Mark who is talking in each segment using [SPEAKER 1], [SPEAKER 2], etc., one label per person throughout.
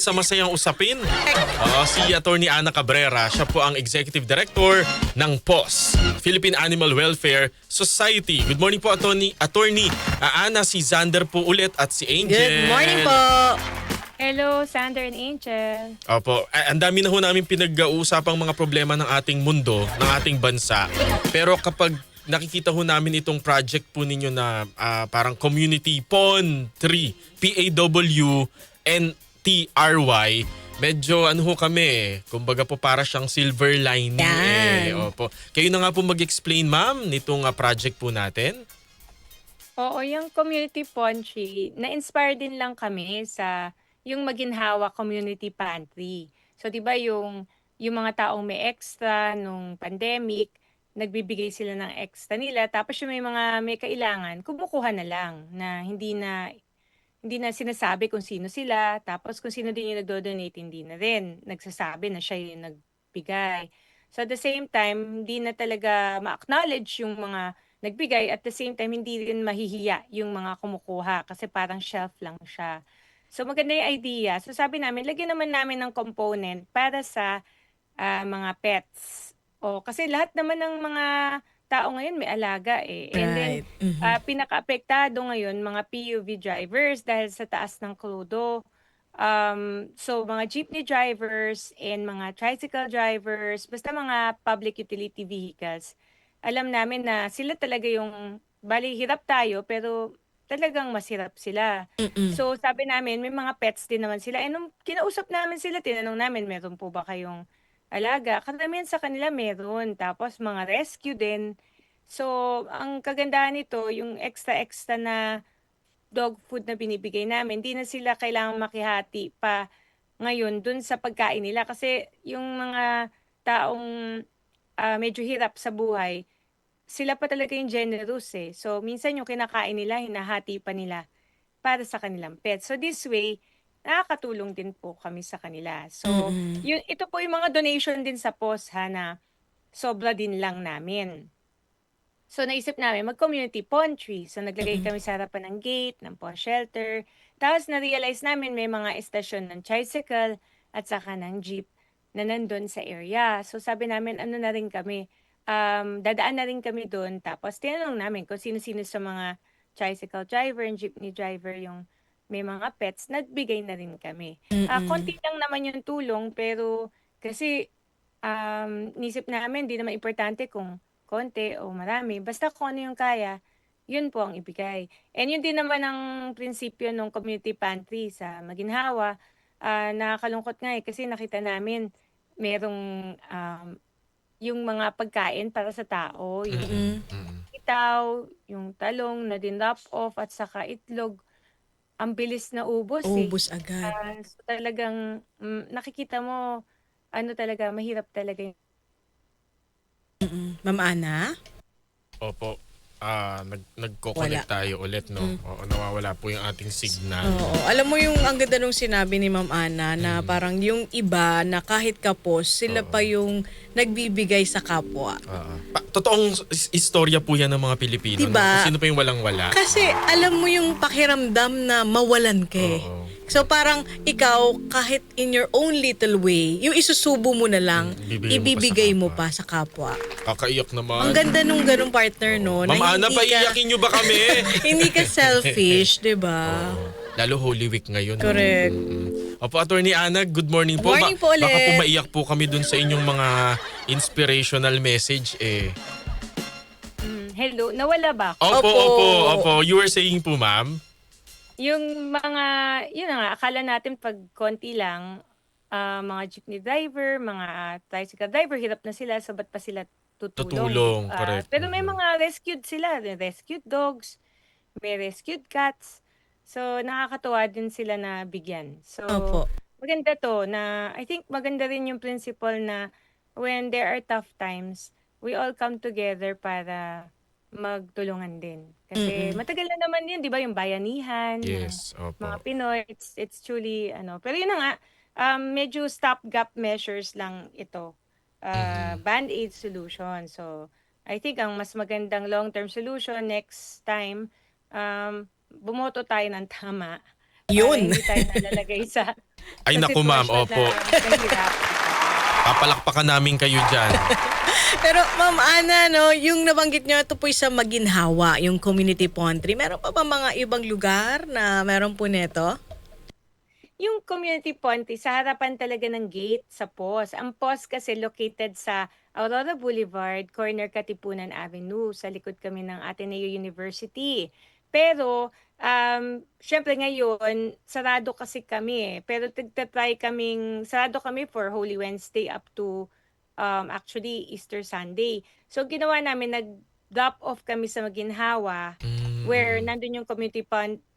[SPEAKER 1] Sa masayang usapin, si Attorney Ana Cabrera, siya po ang Executive Director ng PAWS, Philippine Animal Welfare Society. Good morning po, Attorney Ana. Si Xander po ulit at si Angel.
[SPEAKER 2] Good morning po.
[SPEAKER 3] Hello, Sander and Angel.
[SPEAKER 1] Opo, ang dami na ho namin pinag-uusapang mga problema ng ating mundo, ng ating bansa. Pero kapag nakikita ho namin itong project po ninyo na parang Community Pond 3, PAWNTRY, medyo ano ho kami, kumbaga po para siyang silver lining. Opo. Kayo na nga po mag-explain, ma'am, nitong project po natin.
[SPEAKER 3] Oo, yung Community Ponchi, na-inspire din lang kami sa yung Maginhawa Community Pantry. So 'di ba yung mga taong may extra nung pandemic, nagbibigay sila ng extra nila tapos yung may kailangan, kumukuha na lang na hindi na sinasabi kung sino sila, tapos kung sino din yung nagdo-donate hindi na rin nagsasabi na siya yung nagbigay. So at the same time, hindi na talaga ma-acknowledge yung mga nagbigay, at the same time hindi rin mahihiya yung mga kumukuha kasi parang shelf lang siya. So maganda yung idea. So sabi namin, lagyan naman namin ng component para sa mga pets. O kasi lahat naman ng mga tao ngayon may alaga eh. And then
[SPEAKER 2] Right. Mhm.
[SPEAKER 3] pinaka-apektado ngayon mga PUV drivers dahil sa taas ng krudo. So mga jeepney drivers and mga tricycle drivers, basta mga public utility vehicles. Alam namin na sila talaga yung, bali hirap tayo pero talagang masirap sila.
[SPEAKER 2] Mm.
[SPEAKER 3] So sabi namin may mga pets din naman sila. And nung kinausap namin sila, tinanong namin, meron po ba kayong alaga? Karamihan sa kanila meron. Tapos mga rescue din. So ang kagandahan nito, yung extra-extra na dog food na binibigay namin, hindi na sila kailangang makihati pa ngayon dun sa pagkain nila. Kasi yung mga taong medyo hirap sa buhay, sila pa talaga yung generous eh. So minsan yung kinakain nila, hinahati pa nila para sa kanilang pet. So this way, nakakatulong din po kami sa kanila. So
[SPEAKER 2] Mm.
[SPEAKER 3] ito po yung mga donation din sa POS ha, na sobra din lang namin. So naisip namin mag-community pond tree. So naglagay
[SPEAKER 2] Mm.
[SPEAKER 3] kami sa harapan ng gate, ng pawn shelter. Tapos na-realize namin may mga estasyon ng tricycle at saka ng jeep na nandun sa area. So sabi namin, ano na rin kami, dadaan na rin kami doon. Tapos tinanong namin kung sino-sino sa mga tricycle driver and jeepney driver yung may mga pets, nagbigay na rin kami.
[SPEAKER 2] Mm.
[SPEAKER 3] Konti lang naman yung tulong, pero kasi nisip namin, di naman importante kung konti o marami. Basta kung ano yung kaya, yun po ang ibigay. And yun din naman ang prinsipyo ng community pantry sa Maginhawa. Nakakalungkot nga eh, kasi nakita namin merong yung mga pagkain para sa tao, yung
[SPEAKER 2] Mm.
[SPEAKER 3] itaw, yung talong na din-drop off at saka itlog. Ang bilis na ubos eh.
[SPEAKER 2] Ubos agad.
[SPEAKER 3] So talagang nakikita mo, ano talaga, mahirap talaga yung
[SPEAKER 2] Ma'am Ana?
[SPEAKER 1] Opo. Nagko-connect
[SPEAKER 2] Wala.
[SPEAKER 1] tayo ulit, no? Oo, nawawala po yung ating signal.
[SPEAKER 2] Oo. Alam mo yung ang ganda nung sinabi ni Ma'am Ana na parang yung iba na kahit kapos, sila pa yung nagbibigay sa kapwa.
[SPEAKER 1] Totoong istorya po yan ng mga Pilipino.
[SPEAKER 2] Diba?
[SPEAKER 1] No? Sino pa yung walang-wala?
[SPEAKER 2] Kasi alam mo yung pakiramdam na mawalan ka eh.
[SPEAKER 1] Oo.
[SPEAKER 2] So parang ikaw, kahit in your own little way, yung isusubo mo na lang,
[SPEAKER 1] Ibibigay mo
[SPEAKER 2] ibibigay mo pa sa kapwa.
[SPEAKER 1] Kakaiyak naman.
[SPEAKER 2] Ang ganda nung ganung partner, no?
[SPEAKER 1] Ma'am Ana,
[SPEAKER 2] hindi ka-
[SPEAKER 1] paiyakin nyo ba kami?
[SPEAKER 2] Hindi ka selfish, di ba?
[SPEAKER 1] Lalo Holy Week ngayon. no?
[SPEAKER 2] Correct.
[SPEAKER 1] Opo, Attorney Ana, good morning po.
[SPEAKER 2] Morning po ulit.
[SPEAKER 1] Baka po maiyak po kami dun sa inyong mga inspirational message eh.
[SPEAKER 3] hello, nawala ba ako?
[SPEAKER 1] Opo. You were saying po, ma'am?
[SPEAKER 3] Yung mga, yun na nga, akala natin pag konti lang, mga jeepney driver, mga tricycle driver, hirap na sila, so ba't pa sila tutulong?
[SPEAKER 1] Correct.
[SPEAKER 3] Pero may mga rescued sila, may rescued dogs, may rescued cats. So nakakatuwa din sila na bigyan. So
[SPEAKER 2] Opo.
[SPEAKER 3] maganda to na, I think maganda rin yung principle na when there are tough times, we all come together para magtulungan din. Kasi matagal na naman yun, di ba, yung bayanihan,
[SPEAKER 1] Yes,
[SPEAKER 3] ng mga
[SPEAKER 1] opo.
[SPEAKER 3] Pinoy, it's truly, ano, pero yun na nga, medyo stopgap measures lang ito. Band-aid solution. So, I think ang mas magandang long-term solution next time, bumoto tayo ng tama
[SPEAKER 2] Yun.
[SPEAKER 3] Para hindi tayo nalalagay sa
[SPEAKER 1] Ay,
[SPEAKER 3] sa
[SPEAKER 1] naku, ma'am,
[SPEAKER 3] sitwasyon
[SPEAKER 1] opo.
[SPEAKER 3] na mahirap.
[SPEAKER 1] Papalakpakan namin kayo dyan.
[SPEAKER 2] Pero Ma'am Ana, no, yung nabanggit nyo, ito po sa Maginhawa, yung community pantry. Meron pa ba mga ibang lugar na meron po neto?
[SPEAKER 3] Yung community pantry, sa harapan talaga ng gate sa POS. Ang POS kasi located sa Aurora Boulevard, corner Katipunan Avenue. Sa likod kami ng Ateneo University. Pero, syempre ngayon, sarado kasi kami eh. Pero try kaming, sarado kami for Holy Wednesday up to actually Easter Sunday. So ginawa namin, nag-drop off kami sa Maginhawa where nandun yung community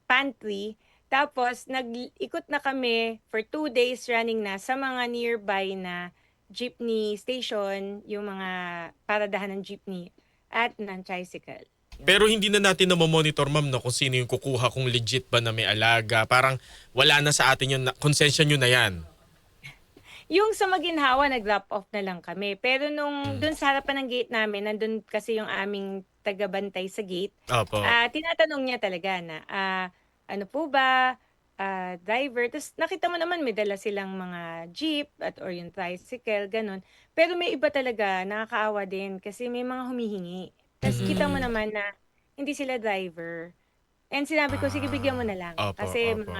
[SPEAKER 3] pantry. Tapos, nag-ikot na kami for 2 days running na sa mga nearby na jeepney station, yung mga paradahan ng jeepney at ng tricycle.
[SPEAKER 1] Pero hindi na natin monitor, ma'am, no, kung sino yung kukuha, kung legit ba na may alaga. Parang wala na sa atin yun, konsensya nyo na yan.
[SPEAKER 3] Yung sa Maginhawa, nag-drop off na lang kami. Pero nung dun sa harapan ng gate namin, nandun kasi yung aming tagabantay sa gate,
[SPEAKER 1] Opo.
[SPEAKER 3] tinatanong niya talaga na, ano po ba, driver. Tapos nakita mo naman may dala silang mga jeep or yung tricycle, ganun. Pero may iba talaga, nakakaawa din kasi may mga humihingi. Tapos kita mo naman na hindi sila driver. And sinabi ko, sige bigyan mo na lang.
[SPEAKER 1] Opo,
[SPEAKER 3] Kasi
[SPEAKER 1] opo.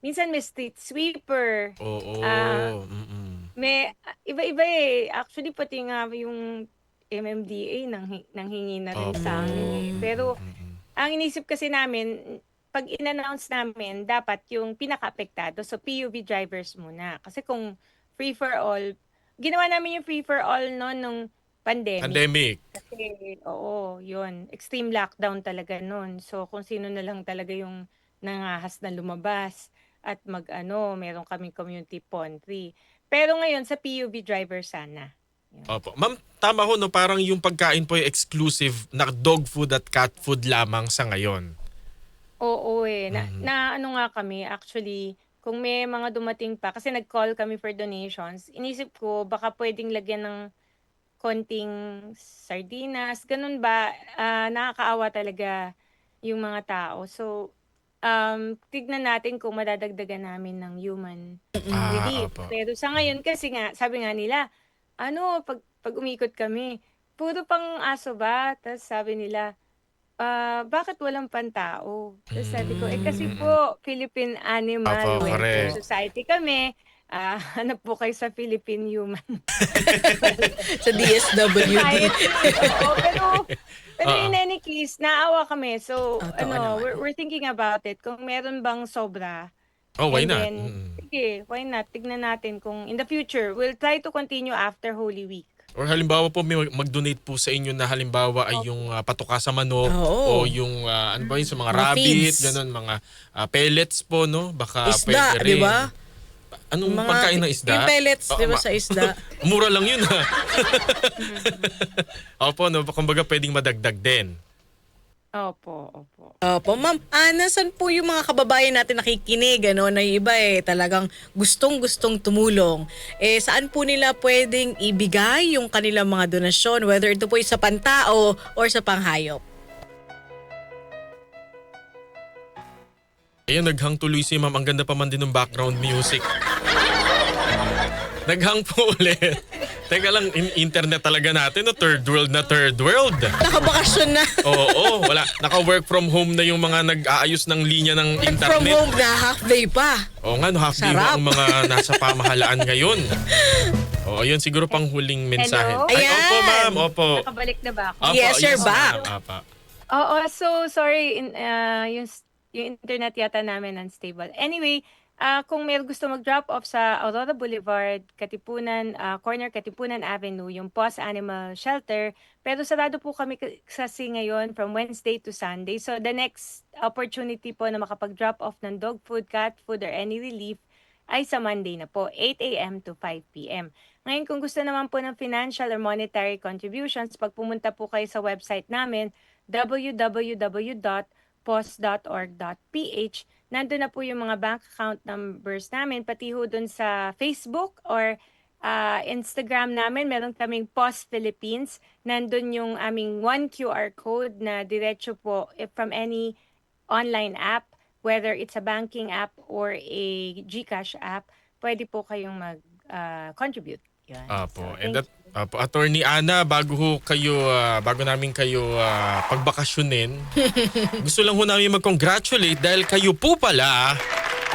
[SPEAKER 3] minsan may street sweeper,
[SPEAKER 1] Oo.
[SPEAKER 3] ah,
[SPEAKER 1] Mm-mm.
[SPEAKER 3] may iba-iba eh. Actually, pati nga yung MMDA nanghingi na rin sa amin eh. Pero ang inisip kasi namin, pag in-announce namin, dapat yung pinaka-apektado. So, PUV drivers muna. Kasi kung free for all, ginawa namin yung free for all noon nung pandemic.
[SPEAKER 1] Pandemic.
[SPEAKER 3] Kasi, oo, yun. Extreme lockdown talaga noon. So, kung sino na lang talaga yung nangahas na lumabas at meron kaming community pantry. Pero ngayon, sa PUV driver sana. Yun.
[SPEAKER 1] Opo. Ma'am, tama ho, no? Parang yung pagkain po ay exclusive na dog food at cat food lamang sa ngayon.
[SPEAKER 3] Oo eh. Na ano nga kami, actually, kung may mga dumating pa, kasi nag-call kami for donations, inisip ko baka pwedeng lagyan ng konting sardinas, ganun ba, nakakaawa talaga yung mga tao. So, tignan natin kung madadagdagan namin ng human relief.
[SPEAKER 1] Opo.
[SPEAKER 3] Pero sa ngayon kasi nga, sabi nga nila, pag umikot kami, puro pang aso ba? Tapos sabi nila, bakit walang pantao? Tapos sabi ko, kasi po, Philippine Animal
[SPEAKER 1] Opo,
[SPEAKER 3] Welfare
[SPEAKER 1] correct.
[SPEAKER 3] Society kami. Hanap po kayo sa Philippine Human
[SPEAKER 2] Sa DSWD.
[SPEAKER 3] Society. Oo, pero
[SPEAKER 1] Oo.
[SPEAKER 3] in any case, naawa kami. So,
[SPEAKER 2] Totoo naman.
[SPEAKER 3] we're thinking about it. Kung meron bang sobra,
[SPEAKER 1] Oh, why
[SPEAKER 3] and
[SPEAKER 1] not?
[SPEAKER 3] then, sige, why not? Tignan natin kung in the future, we'll try to continue after Holy Week.
[SPEAKER 1] Or halimbawa po may mag-donate po sa inyo na halimbawa ay yung patuka sa manok
[SPEAKER 2] Oo.
[SPEAKER 1] o yung ano ba yun sa mga
[SPEAKER 2] Mga
[SPEAKER 1] rabbit,
[SPEAKER 2] feeds.
[SPEAKER 1] ganun, mga pellets po, no? Baka
[SPEAKER 2] Isda,
[SPEAKER 1] pwede
[SPEAKER 2] di
[SPEAKER 1] rin.
[SPEAKER 2] ba?
[SPEAKER 1] Anong pagkain ng isda?
[SPEAKER 2] Yung pellets,
[SPEAKER 1] Oo,
[SPEAKER 2] di ba, sa isda?
[SPEAKER 1] Mura lang yun ha. Opo, no? Kumbaga pwedeng madagdag din.
[SPEAKER 3] Opo.
[SPEAKER 2] Opo, Ma'am Ana, saan po yung mga kababayan natin nakikinig? Ano, na yung iba talagang gustong-gustong tumulong. Saan po nila pwedeng ibigay yung kanilang mga donasyon, whether ito po ay sa pantao or sa panghayop?
[SPEAKER 1] Ayan, naghang tuloy si ma'am. Ang ganda pa man din ng background music. Naghang po ulit. Teka lang, internet talaga natin, no? Third world na third world.
[SPEAKER 2] Nakabakasyon na.
[SPEAKER 1] Oo, wala. Naka-work from home na yung mga nag-aayos ng linya ng
[SPEAKER 2] Work
[SPEAKER 1] internet.
[SPEAKER 2] from home na, half day pa.
[SPEAKER 1] Oo nga, no, half day
[SPEAKER 2] Sarap.
[SPEAKER 1] na ang mga nasa pamahalaan ngayon. Oo, ayun, siguro pang huling mensahe.
[SPEAKER 3] Hello?
[SPEAKER 1] Ay,
[SPEAKER 2] Ayan.
[SPEAKER 1] opo, ma'am, opo.
[SPEAKER 3] Nakabalik na ba ako?
[SPEAKER 1] Opo,
[SPEAKER 2] Yes, you're
[SPEAKER 1] ma'am.
[SPEAKER 2] back.
[SPEAKER 1] Apa.
[SPEAKER 3] Oo, so sorry, yung internet yata namin unstable. Anyway, kung may gusto mag-drop off sa Aurora Boulevard, Katipunan, corner Katipunan Avenue, yung POS Animal Shelter, pero sarado po kami kasi ngayon from Wednesday to Sunday. So the next opportunity po na makapag-drop off ng dog food, cat food, or any relief ay sa Monday na po, 8 a.m. to 5 p.m. Ngayon, kung gusto naman po ng financial or monetary contributions, pag pumunta po kayo sa website namin, www.pos.org.ph, nandun na po yung mga bank account numbers namin, pati ho dun sa Facebook or Instagram namin, meron kaming POS Philippines. Nandun yung aming one QR code na diretso po from any online app. whether it's a banking app or a GCash app, pwede po kayong mag-contribute. Yan.
[SPEAKER 1] Apo.
[SPEAKER 3] So,
[SPEAKER 1] And
[SPEAKER 3] thank
[SPEAKER 1] that, Attorney Ana, bago namin kayo pagbakasyonin, gusto lang ho namin mag-congratulate dahil kayo po pala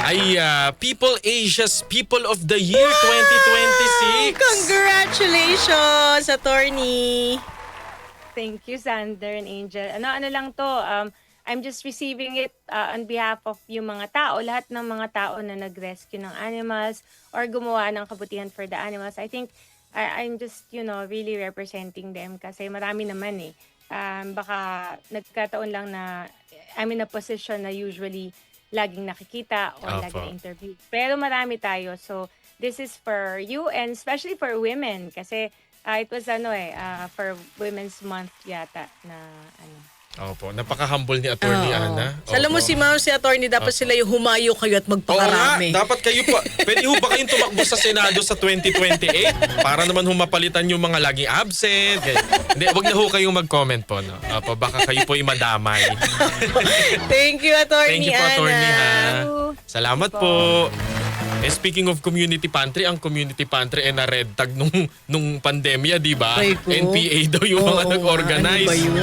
[SPEAKER 1] ay People Asia's People of the Year 2026.
[SPEAKER 2] Congratulations, attorney!
[SPEAKER 3] Thank you, Sander and Angel. Ano lang to, I'm just receiving it on behalf of yung mga tao, lahat ng mga tao na nag-rescue ng animals or gumawa ng kabutihan for the animals. I think I'm just, really representing them kasi marami naman eh. Baka nagkataon lang na I'm in a position na usually laging nakikita or
[SPEAKER 1] Apo.
[SPEAKER 3] laging interview. Pero marami tayo. So, this is for you and especially for women kasi it was for Women's Month yata na
[SPEAKER 1] Opo, napaka-humble ni Attorney
[SPEAKER 2] Oo.
[SPEAKER 1] Ana.
[SPEAKER 2] Alam mo si Ma'am, si attorney, dapat sila yung humayo kayo at
[SPEAKER 1] Oo nga,
[SPEAKER 2] magpakarami.
[SPEAKER 1] dapat kayo pa. Pwede ho ba kayong tumakbo sa Senado sa 2028 para naman humapalitan yung mga laging absent? Ganyan. Hindi, wag na ho kayong mag-comment po. No? Opo, baka kayo po imadamay.
[SPEAKER 2] Thank you, attorney
[SPEAKER 1] Thank you po, Attorney
[SPEAKER 2] Ana.
[SPEAKER 1] Ha.
[SPEAKER 3] you.
[SPEAKER 1] Salamat po. Speaking of community pantry, ang community pantry ay na-red tag nung pandemya, di ba?
[SPEAKER 2] Ay ko.
[SPEAKER 1] NPA daw yung mga
[SPEAKER 2] Oo,
[SPEAKER 1] nag-organize.
[SPEAKER 2] ano ba yun?